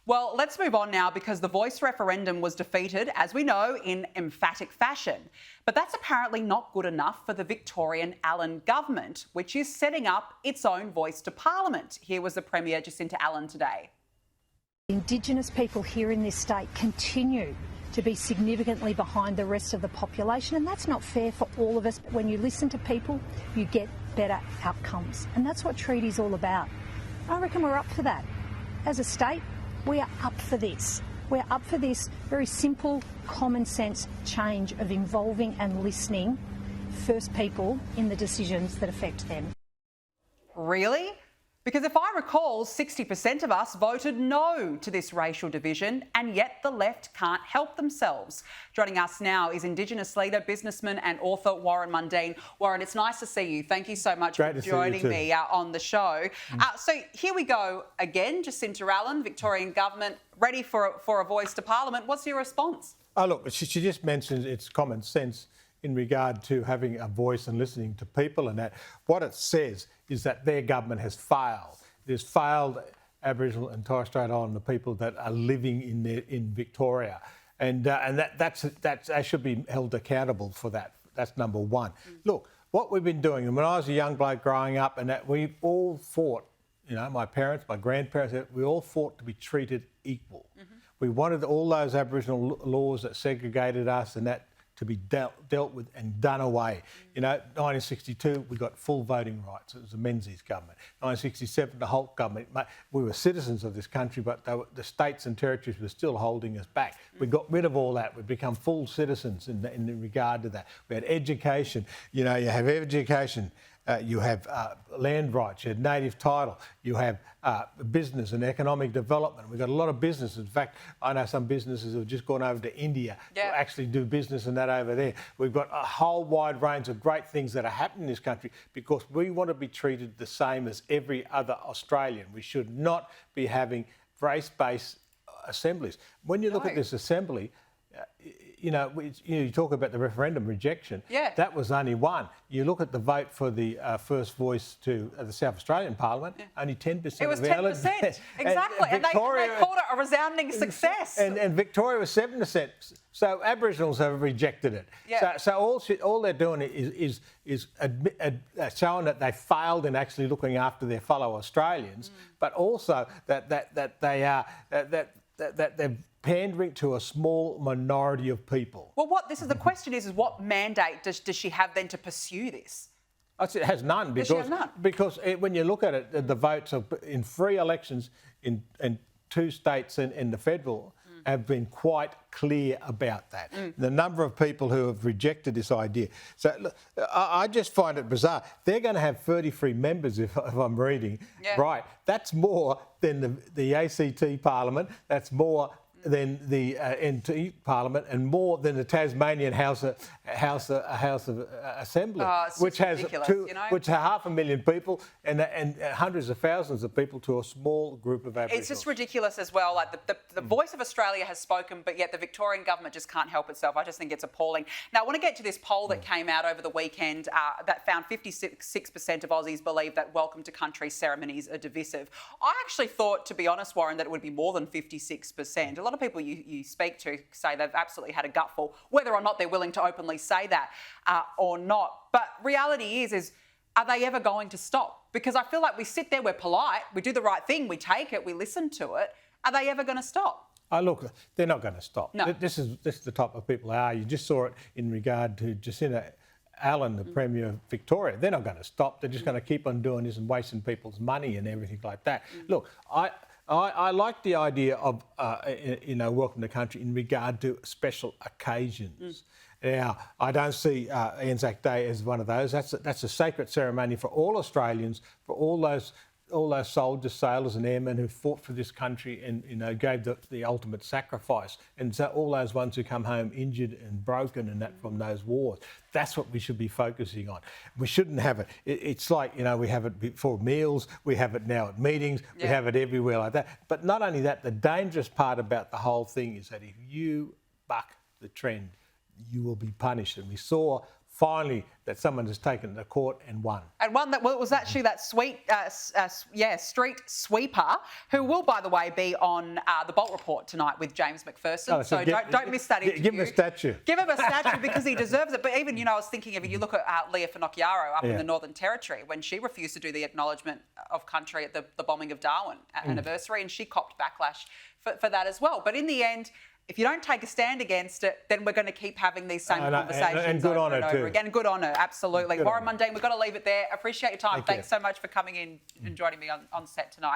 Well, let's move on now because the Voice referendum was defeated, as we know, in emphatic fashion. But that's apparently not good enough for the Victorian Allan government, which is setting up its own voice to Parliament. Here was the Premier, Jacinta Allan, today. Indigenous people here in this state continue to be significantly behind the rest of the population, and that's not fair for all of us. When you listen to people, you get better outcomes, and that's what treaty's all about. I reckon we're up for that. As a state, we are up for this. We're up for this very simple, common sense change of involving and listening First People in the decisions that affect them. Really? Because if I recall, 60% of us voted no to this racial division, and yet the left can't help themselves. Joining us now is Indigenous leader, businessman and author Warren Mundine. Warren, it's nice to see you. Thank you so much for joining me on the show. So here we go again, Jacinta Allan, Victorian government, ready for a voice to Parliament. What's your response? Oh, look, she just mentioned it's common sense in regard to having a voice and listening to people, and that what it says is that their government has failed. It has failed Aboriginal and Torres Strait Islander people that are living in Victoria, and they should be held accountable for that. That's number one. Look, what we've been doing, and when I was a young bloke growing up, and that we all fought, you know, my parents, my grandparents, we all fought to be treated equal. We wanted all those Aboriginal laws that segregated us and that to be dealt with and done away. You know, 1962, we got full voting rights. It was the Menzies government. 1967, the Holt government. We were citizens of this country, but the states and territories were still holding us back. We got rid of all that. We've become full citizens in regard to that. We had education. You know, you have education. You have land rights, you have native title, you have business and economic development. We've got a lot of business. In fact, I know some businesses have just gone over to India to actually do business and that over there. We've got a whole wide range of great things that are happening in this country because we want to be treated the same as every other Australian. We should not be having race-based assemblies. When you look at this assembly, you talk about the referendum rejection. That was only one. You look at the vote for the first voice to the South Australian Parliament, only 10%. It was 10%, exactly. And they called it a resounding success. And Victoria was 7%. So Aboriginals have rejected it. So all they're doing is showing that they failed in actually looking after their fellow Australians, but also that they're pandering to a small minority of people. Well, the question is what mandate does she have then to pursue this? It has none because when you look at it, the votes in free elections in two states and the federal have been quite clear about that. The number of people who have rejected this idea. So look, I just find it bizarre. They're going to have 33 members if I'm reading right. That's more than the ACT Parliament. That's more than the NT Parliament and more than the Tasmanian House of Assembly, which has which are 500,000 people and hundreds of thousands of people to a small group of Aboriginals. It's just ridiculous as well. Like the voice of Australia has spoken, but yet the Victorian government just can't help itself. I just think it's appalling. Now, I want to get to this poll that came out over the weekend that found 56% of Aussies believe that welcome to country ceremonies are divisive. I actually thought, to be honest, Warren, that it would be more than 56%. A lot of people you speak to say they've absolutely had a gutful, whether or not they're willing to openly say that or not. But reality is are they ever going to stop? Because I feel like we sit there, we're polite, we do the right thing, we take it, we listen to it. Are they ever going to stop? Look, they're not going to stop. No. This is the type of people they are. You just saw it in regard to Jacinta Allan, the Premier of Victoria. They're not going to stop. They're just going to keep on doing this and wasting people's money and everything like that. Look, I like the idea of, welcome to country in regard to special occasions. Now, I don't see Anzac Day as one of those. That's a sacred ceremony for all Australians, for all those soldiers, sailors and airmen who fought for this country and, gave the ultimate sacrifice. And so all those ones who come home injured and broken and that from those wars. That's what we should be focusing on. We shouldn't have it. It's like, we have it before meals, we have it now at meetings, we have it everywhere like that. But not only that, the dangerous part about the whole thing is that if you buck the trend, you will be punished. And we saw finally that someone has taken it to court and won. And one that was actually that street sweeper, who will, by the way, be on the Bolt Report tonight with James McPherson. Oh, so don't miss that interview. Give him a statue. Give him a statue because he deserves it. But even, I was thinking if you look at Leah Finocchiaro up in the Northern Territory, when she refused to do the acknowledgement of country at the bombing of Darwin anniversary, and she copped backlash for that as well. But in the end, if you don't take a stand against it, then we're going to keep having these same conversations and good over on and her over too. again. Good on her, absolutely. Good Warren on her. Mundine, we've got to leave it there. Appreciate your time. Thank you. Thanks so much for coming in and joining me on set tonight.